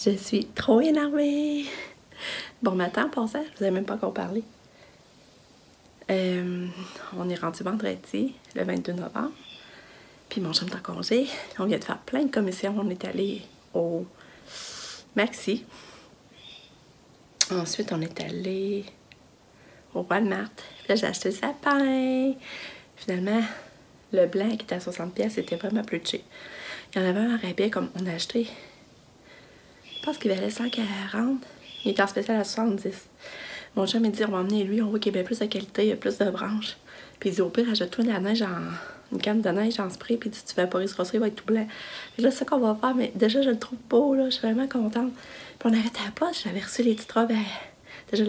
Je suis trop énervée. Bon matin, pour ça, je vous ai même pas encore parlé. On est rendu vendredi, le 22 novembre. Puis mon chum est en congé. On vient de faire plein de commissions. On est allé au Maxi. Ensuite, on est allé au Walmart. Puis là, j'ai acheté le sapin. Finalement, le blanc qui était à 60$, était vraiment plus cheap. Il y en avait un rabais, comme on a acheté. Je pense qu'il valait 140. Il était en spécial à 70. Mon chum m'a dit, on va emmener lui, on voit qu'il y a bien plus de qualité, il y a plus de branches. Puis il dit, au pire, achète-toi de la neige une canne de neige en spray, puis tu vaporises ça, il va être tout blanc. Puis là, c'est ça qu'on va faire, mais déjà, je le trouve beau, là, je suis vraiment contente. Puis on avait à la poste, j'avais reçu les petites robes, déjà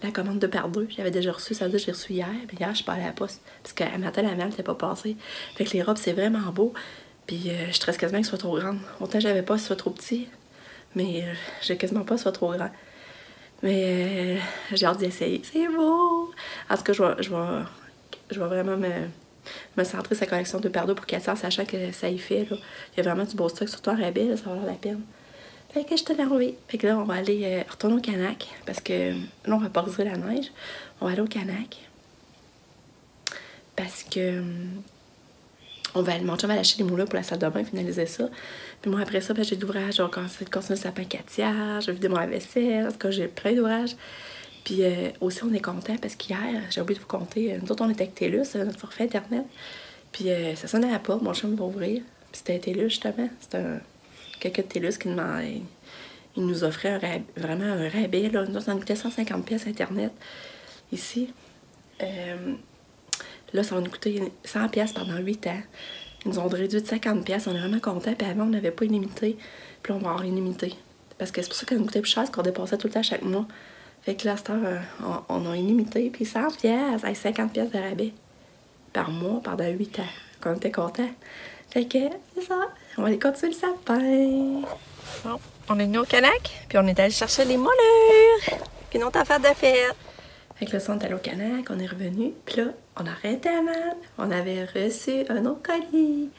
la commande 2x2, j'avais déjà reçu, ça veut dire que j'ai reçu hier, puis hier, je suis pas allée à la poste, parce qu'à matin, la mienne n'était pas passée. Fait que les robes, c'est vraiment beau, puis je stresse quasiment que ce soit trop grande. Autant j'avais pas que ce soit trop petit, mais j'ai quasiment pas que ce soit trop grand. Mais j'ai hâte d'essayer. C'est beau! En tout cas, je vais vraiment me centrer sur sa collection 2x2 pour 400, sachant que ça y fait. Là. Il y a vraiment du beau stock, surtout en rabais, là, ça va avoir la peine. Fait que je t'ai énervée. Fait que là, on va aller retourner au Canac, parce que là, on va pariser la neige. On va aller au Canac. Parce que mon chum va lâcher les moulins pour la salle de bain, finaliser ça. Puis moi, après ça, ben, j'ai de l'ouvrage. Je vais continuer le sapin 4 je vais vider mon lave-vaisselle. En tout cas, j'ai plein d'ouvrages. Puis aussi, on est content parce qu'hier, j'ai oublié de vous compter, nous autres, on était avec TELUS, notre forfait Internet. Puis ça sonnait à la porte, mon chum va ouvrir. Puis c'était TELUS, justement. C'était quelqu'un de TELUS qui il nous offrait vraiment un rabais. Là. Nous autres, ça nous coûtait 150$ Internet ici. Là, ça va nous coûter 100$ pendant 8 ans. Ils nous ont réduit de 50$. On est vraiment contents. Puis avant, on n'avait pas illimité. Puis là, on va avoir illimité. Parce que c'est pour ça que ça nous coûtait plus cher, parce qu'on dépassait tout le temps chaque mois. Fait que là, à cette heure, on a illimité. Puis 100$, avec 50$ de rabais par mois pendant 8 ans. On était contents. Fait que, c'est ça. On va aller continuer le sapin. Bon, on est venu au Canac. Puis on est allé chercher les moulures. Puis une autre affaire de fête. Fait que là, on est allé au Canac, on est revenu, puis là, on a arrêté à mal. On avait reçu un autre colis.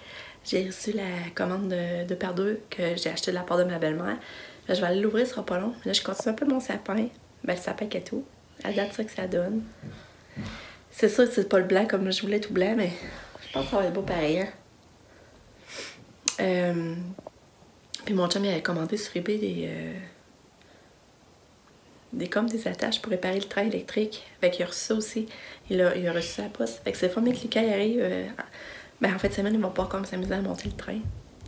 J'ai reçu la commande de 2x2 que j'ai acheté de la part de ma belle-mère. Là, je vais aller l'ouvrir, ce sera pas long. Là, je continue un peu mon sapin. Ben, le sapin qui est tout. À date, c'est ça que ça donne. C'est sûr que c'est pas le blanc comme je voulais, tout blanc, mais je pense que ça va être beau pareil, hein. Puis mon chum, il avait commandé sur eBay des attaches pour réparer le train électrique. Fait qu'il a reçu ça aussi. Il a reçu ça à la poste. Fait que c'est fois que les clients arrivent. Ben en fait, semaine, ils vont pas comme s'amuser à monter le train.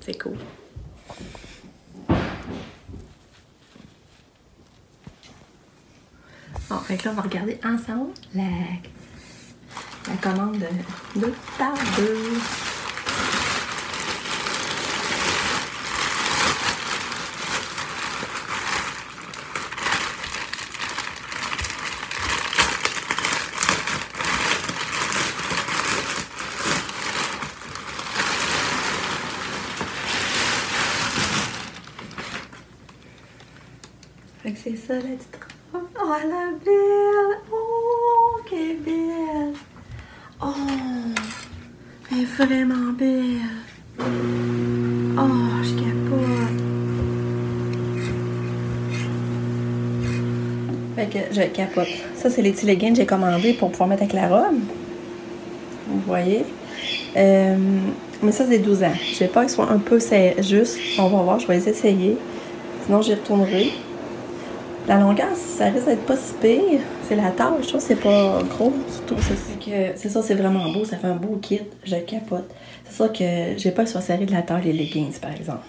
C'est cool. Bon, fait que là, on va regarder ensemble la commande de 2x2. Fait que c'est ça la petite robe. Oh la belle! Oh, qu'elle est belle! Oh! Elle est vraiment belle! Oh, je capote! Fait que je capote. Ça, c'est les petits leggings que j'ai commandés pour pouvoir mettre avec la robe. Vous voyez? Mais ça, c'est 12 ans. Je vais pas qu'ils soient un peu juste. On va voir, je vais les essayer. Sinon, j'y retournerai. La longueur, ça risque d'être pas si pire. C'est la taille, je trouve que c'est pas gros, surtout. C'est ça, c'est vraiment beau. Ça fait un beau kit. Je capote. C'est sûr que j'ai pas que ce soit serré de la taille les leggings, par exemple.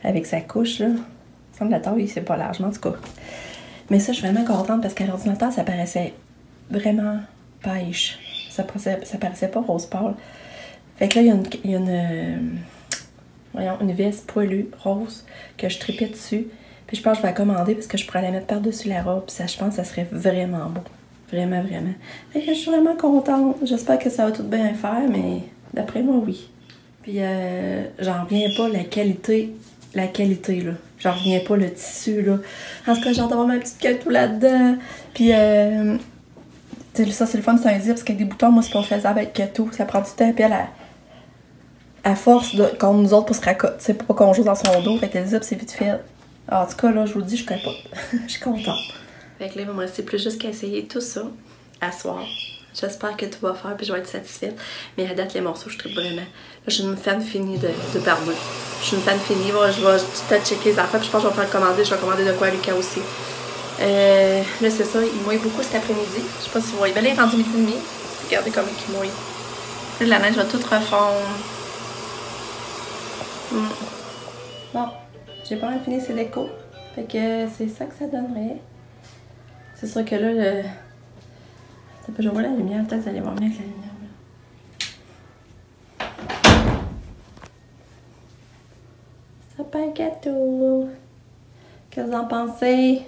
Avec sa couche, là. Ça me semble la taille, c'est pas large, mais en tout cas. Mais ça, je suis vraiment contente parce qu'à l'ordinateur, ça paraissait vraiment pêche. Ça paraissait pas rose pâle. Fait que là, il y a une veste poilue, rose, que je tripais dessus. Puis je pense que je vais la commander parce que je pourrais la mettre par-dessus la robe. Puis ça, je pense que ça serait vraiment beau. Vraiment, vraiment. Fait que je suis vraiment contente. J'espère que ça va tout bien faire, mais d'après moi, oui. Puis j'en reviens pas la qualité, là. J'en reviens pas le tissu, là. En tout cas, j'ai hâte d'avoir ma petite catou là-dedans. Puis ça, c'est le fun, c'est un zip, parce qu'avec des boutons, moi, c'est pas faisable avec catou. Ça prend du temps, puis à force contre nous autres pour se raconter. C'est pas qu'on joue dans son dos, fait que les c'est vite fait. En tout cas, là, je vous le dis, je capote. Je suis contente. Fait que là, il va me rester plus juste qu'à essayer tout ça à soir. J'espère que tout va faire puis je vais être satisfaite. Mais à date, les morceaux, je tripe vraiment. Là, je suis une fan finie de barbeau. Je suis une fan finie. Je vais peut-être checker les affaires puis je pense que je vais faire commander. Je vais commander de quoi à Lucas aussi. Là, c'est ça. Il mouille beaucoup cet après-midi. Je sais pas si vous voyez. Ben là, il est rendu midi et demi. Regardez comment il mouille. Là, la neige va toute refondre. Bon. J'ai pas mal fini ces décos. Fait que c'est ça que ça donnerait. C'est sûr que là, je vois la lumière. Peut-être que vous allez voir mieux avec la lumière. Sapin gâteau. Qu'est-ce que vous en pensez?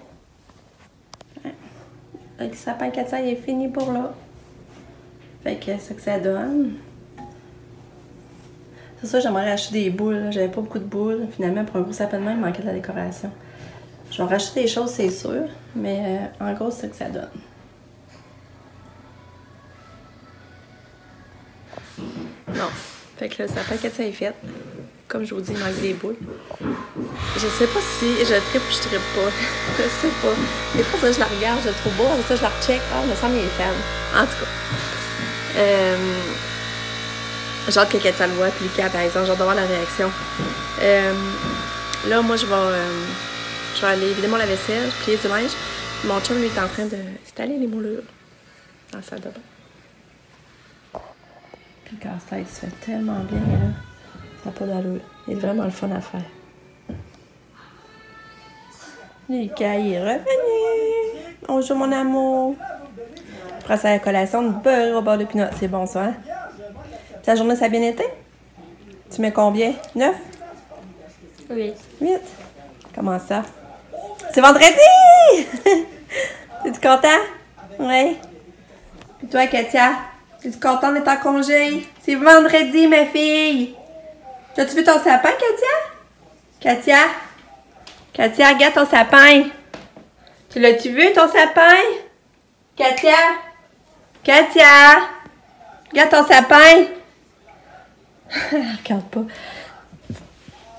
Le sapin gâteau, il est fini pour là. Fait que c'est ça que ça donne. C'est ça, j'aimerais acheter des boules. J'avais pas beaucoup de boules. Finalement, pour un gros sapin de main, il manquait de la décoration. Je vais racheter des choses, c'est sûr. Mais en gros, c'est ça que ça donne. Non. Fait que le sapin ça est fait. Comme je vous dis, il manque des boules. Je sais pas si je trippe ou je trippe pas. Je sais pas. Des fois, ça, je la regarde, je la trouve beau. Après ça, je la recheck. Ah, me semble qu'il est fan. En tout cas. J'ai hâte que Katia le voit, puis Lucas, par exemple, j'ai hâte d'avoir la réaction. Là, moi, je vais aller vider mon lave-vaisselle, plier du linge. Mon chum, lui, est en train d'installer les moulures dans la salle de bain. Puis le casse-tête, il se fait tellement bien, là. Ça n'a pas d'allure. Il est vraiment le fun à faire. Lucas, il est revenu. Bonjour, mon amour. Je prends sa collation de beurre au beurre de pinot. C'est bon, ça, hein? Ta journée, ça a bien été? Tu mets combien? 9? 8. 8? Comment ça? C'est vendredi! Es-tu content? Oui. Et toi, Katia? Es-tu contente d'être en congé? C'est vendredi, ma fille! As-tu vu ton sapin, Katia? Katia? Katia, regarde ton sapin! Tu l'as-tu vu, ton sapin? Katia? Katia? Regarde ton sapin! Regarde pas.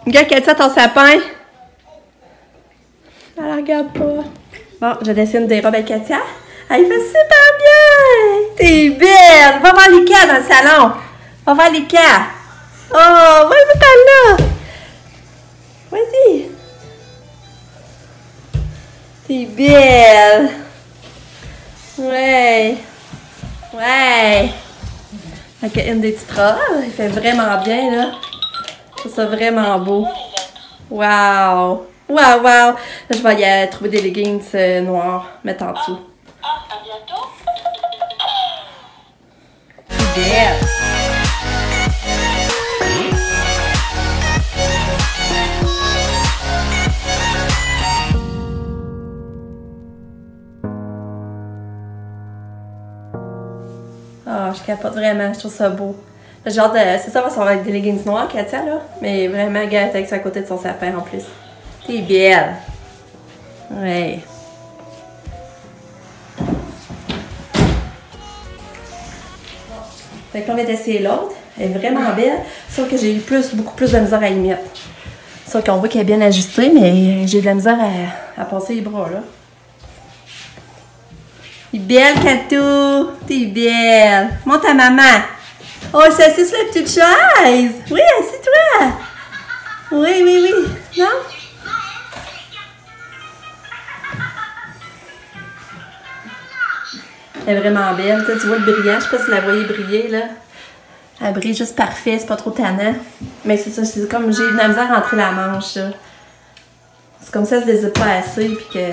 Regarde, Katia, ton sapin. Elle la regarde pas. Bon, je dessine des robes avec Katia. Elle fait super bien! T'es belle! Va voir Lucas dans le salon. Va voir Lucas. Oh, vas-y par là. Vas-y. T'es belle. Ouais. Ouais. Avec une des petites robes, il fait vraiment bien, là. Je trouve ça vraiment beau. Wow! Wow, wow! Là, je vais y trouver des leggings noirs, mettre en dessous. À bientôt! Idéal! Oh, je capote vraiment, je trouve ça beau. J'ai hâte de... C'est ça, ça va être des leggings noirs, Katia, là. Mais vraiment, gâte avec ça à côté de son sapin, en plus. T'es belle. Ouais. Fait que là, on va essayer l'autre. Elle est vraiment belle. Sauf que j'ai eu beaucoup plus de misère à y mettre. Sauf qu'on voit qu'elle est bien ajustée, mais j'ai de la misère à passer les bras, là. T'es belle, Katou! T'es belle! Monte à maman! Oh, c'est assis sur la petite chaise! Oui, assis-toi! Oui, oui, oui! Non? Elle est vraiment belle. Tu vois le brillant, je sais pas si vous la voyez briller, là. Elle brille juste parfait, c'est pas trop tannant. Mais c'est ça, c'est comme j'ai de la misère à rentrer la manche, là. C'est comme ça, elle se désire pas assez, puis que...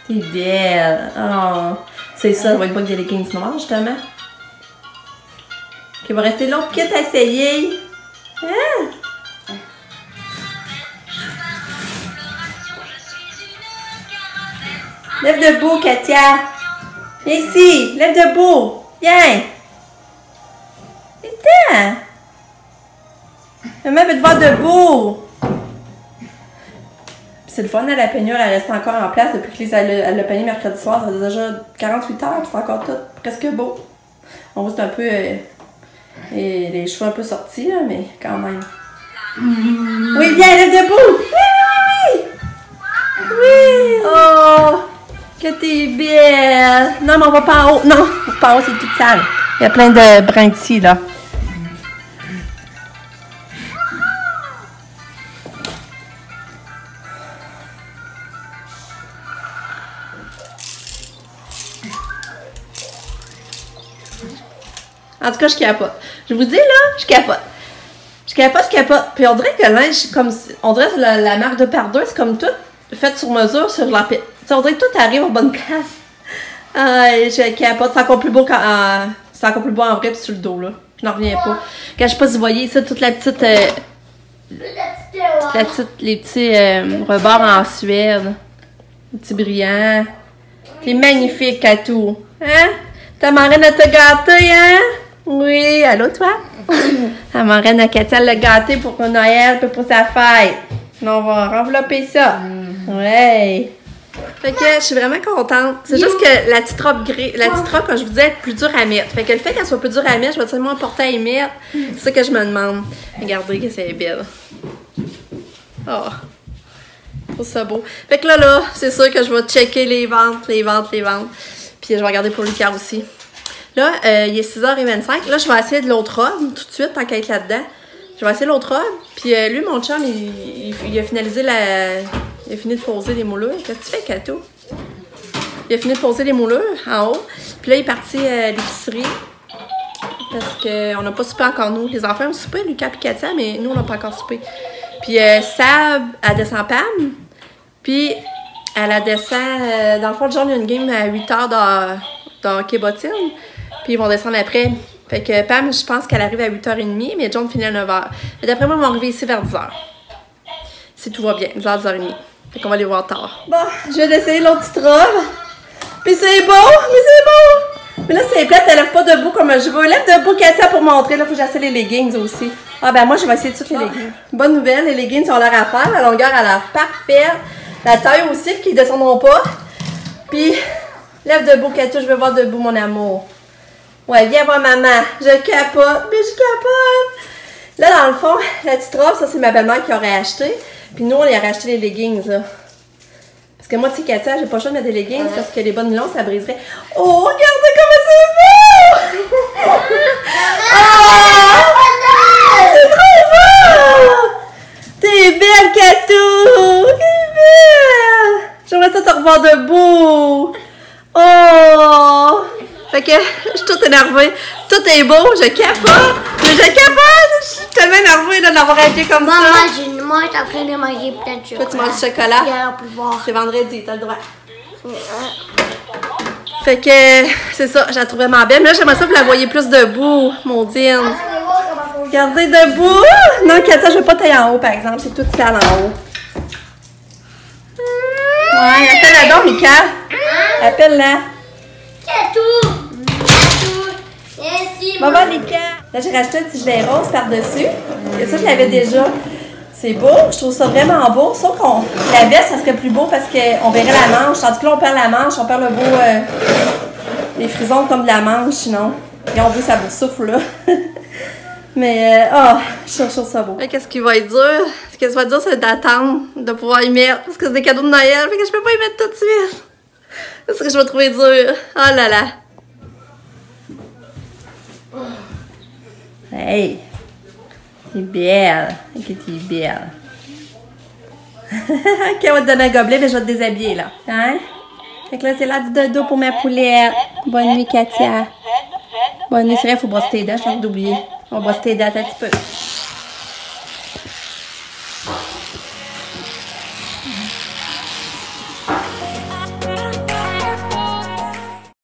T'es belle! Oh! C'est ça va être pas que des leggings noirs, justement. Ok, il va rester l'autre kit à essayer. Ah! Lève debout, Katia! Viens ici! Lève debout! Viens! Viens! Maman veut te voir debout! C'est le fun, la peignure, elle reste encore en place depuis que elle l'a peigné mercredi soir. Ça fait déjà 48 heures, c'est encore tout presque beau. On voit c'est un peu Et les cheveux un peu sortis, là, mais quand même. Oui, viens, lève debout! Oui, oui, oui! Oui! Oh! Que t'es belle! Non, mais on va pas en haut. Non, pas en haut, c'est tout sale. Il y a plein de brins ici, là. En tout cas, je capote. Je vous dis, là, je capote. Je capote. Puis on dirait que le linge, comme, on dirait que la marque de Pardeux, c'est comme tout fait sur mesure sur la... On dirait que tout arrive aux bonnes places. Je capote. C'est encore plus beau c'est encore plus beau en vrai, puis sur le dos, là. Je n'en reviens pas. Quand je sais pas si vous voyez ça, toute la petite... les petits rebords en Suède. Les petits brillants. C'est magnifique, Katou. Hein? Ta marraine a te gâté, hein? Oui, allô, toi? Ta marraine a Katia l'a gâté pour Noël puis pour sa fête. On va envelopper ça. Ouais. Fait que je suis vraiment contente. C'est juste que la petite robe grise, comme je vous disais, est plus dure à mettre. Fait que le fait qu'elle soit plus dure à mettre, je vais tellement porter à y mettre. C'est ça que je me demande. Regardez que c'est belle. Oh. Je trouve ça beau. Fait que là, c'est sûr que je vais checker les ventes. Puis je vais regarder pour Lucas aussi. Là, il est 6h25. Là, je vais essayer de l'autre robe tout de suite, tant qu'à être là-dedans. Je vais essayer l'autre robe. Puis lui, mon chum, il a finalisé il a fini de poser les moulures. Qu'est-ce que tu fais, Kato? Il a fini de poser les moulures en haut. Puis là, il est parti à l'épicerie. Parce qu'on n'a pas soupé encore, nous. Les enfants ont soupé, Lucas et Katia, mais nous, on n'a pas encore soupé. Puis Sab, elle descend Pam. Puis elle descend... dans le fond, le jour, il y a une game à 8h dans Hockey Bottine. Puis ils vont descendre après. Fait que Pam, je pense qu'elle arrive à 8h30, mais John finit à 9h. Et d'après moi, ils vont arriver ici vers 10h. Si tout va bien, 10h, 10h30. Fait qu'on va les voir tard. Bon, je vais essayer l'autre petite robe. Puis c'est beau, mais là, c'est plate, elle lève pas debout comme je veux. Lève debout, Katia, pour montrer. Là, faut que j'essaie les leggings aussi. Ah, ben moi, je vais essayer toutes les leggings. Bonne nouvelle, les leggings ont l'air à faire. La longueur a l'air parfaite. La taille aussi, qui ne descendront pas. Puis, lève debout, Katia, je veux voir debout, mon amour. Ouais, viens voir maman. Je capote, mais je capote. Là, dans le fond, la petite robe, ça, c'est ma belle-mère qui aurait acheté. Puis nous, on lui aurait acheté les leggings, là. Parce que moi, tu sais, Katia, j'ai pas le choix de mettre des leggings parce que les bonnes nylons, ça briserait. Oh, regardez comme c'est beau! Oh! C'est trop beau! T'es belle, Katou! T'es belle! J'aimerais ça te revoir debout. Oh! Fait que je suis toute énervée. Tout est beau, je capote. Mais je capote! Je suis tellement énervée de l'avoir acheté comme ça. Moi, je suis en train de manger plein de chocolat. Toi, tu manges du chocolat? C'est vendredi, t'as le droit. Fait que c'est ça, je la trouve vraiment belle. Mais là, j'aimerais ça que vous la voyez plus debout, Maudine. Regardez debout! Non, Katia, je veux pas tailler en haut, par exemple. C'est tout sale en haut. Ouais, appelle-la donc, Mika. Appelle-la. Katou! Merci. Maman, Mika. Là, j'ai racheté un petit gilet rose par-dessus. Et ça, je l'avais déjà. C'est beau, je trouve ça vraiment beau. Sauf qu'on la veste, ça serait plus beau parce qu'on verrait la manche. Tandis que là, on perd la manche, on perd le beau. Les frisons comme de la manche, sinon. Et on veut ça vous souffle, là. Mais, je trouve ça beau. Qu'est-ce qui va être dur? Ce qui va être dur, c'est d'attendre de pouvoir y mettre. Parce que c'est des cadeaux de Noël, fait que je peux pas y mettre tout de suite. C'est ce que je vais trouver dur. Oh là là. Hey! T'es belle. Ok, t'es belle. Ok, on va te donner un gobelet, mais je vais te déshabiller, là. Hein? Fait que là, c'est l'heure du dodo pour ma poulette. Bonne nuit, Katia. Bonne nuit. C'est vrai, il faut brosser tes dents, je viens d'oublier. On va brosser tes dents un petit peu.